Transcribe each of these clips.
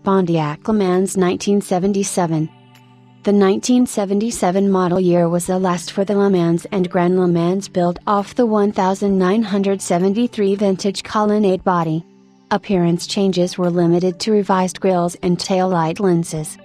Pontiac LeMans 1977. The 1977 model year was the last for the LeMans and Grand LeMans built off the 1973 vintage Colonnade body. Appearance changes were limited to revised grilles and taillight lenses.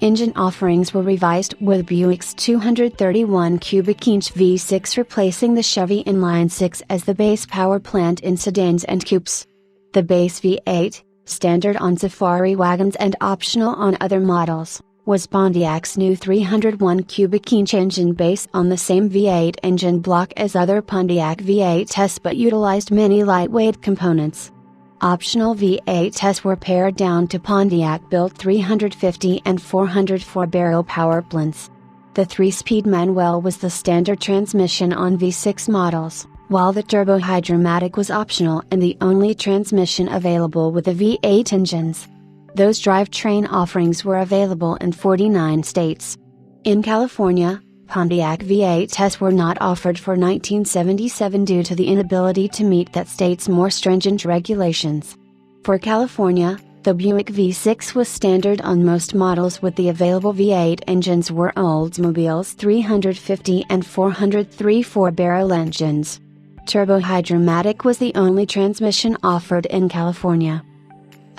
Engine offerings were revised with Buick's 231 cubic inch V6 replacing the Chevy inline-six as the base power plant in sedans and coupes. The base V8, standard on safari wagons and optional on other models, was Pontiac's new 301 cubic inch engine based on the same V8 engine block as other Pontiac V8s but utilized many lightweight components. Optional V8s were pared down to Pontiac-built 350 and 404 barrel power plants. The 3-speed manual was the standard transmission on V6 models, while the turbo hydromatic was optional and the only transmission available with the V8 engines. Those drivetrain offerings were available in 49 states. In California, Pontiac V8s were not offered for 1977 due to the inability to meet that state's more stringent regulations. For California, the Buick V6 was standard on most models with the available V8 engines were Oldsmobile's 350 and 403 4-barrel engines. Turbo hydromatic was the only transmission offered in California.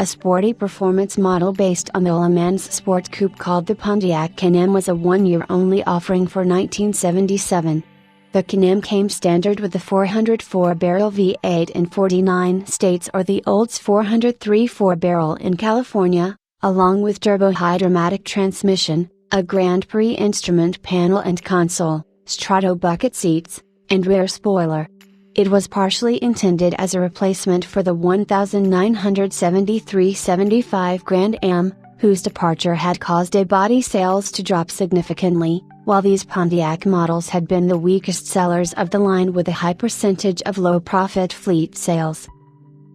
A sporty performance model based on the LeMans Sport Coupe called the Pontiac Can-Am was a one-year-only offering for 1977. The Can-Am came standard with the 404-barrel V8 in 49 states or the Olds 403 4-barrel in California, along with turbo hydromatic transmission, a Grand Prix instrument panel and console, Strato bucket seats, and rear spoiler. It was partially intended as a replacement for the 1973-75 Grand Am, whose departure had caused A-body sales to drop significantly, while these Pontiac models had been the weakest sellers of the line with a high percentage of low-profit fleet sales.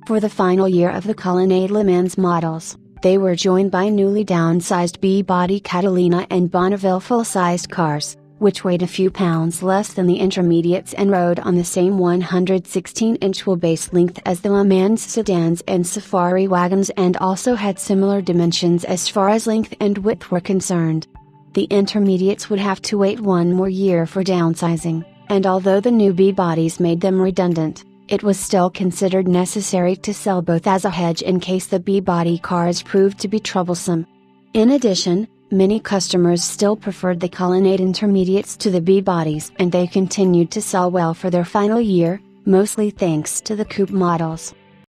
For the final year of the Colonnade LeMans models, they were joined by newly downsized B-body Catalina and Bonneville full-sized cars, which weighed a few pounds less than the intermediates and rode on the same 116-inch wheelbase length as the LeMans sedans and safari wagons and also had similar dimensions as far as length and width were concerned. The intermediates would have to wait one more year for downsizing, and although the new B-bodies made them redundant, it was still considered necessary to sell both as a hedge in case the B-body cars proved to be troublesome. In addition, many customers still preferred the Colonnade intermediates to the B-bodies and they continued to sell well for their final year, mostly thanks to the coupe models.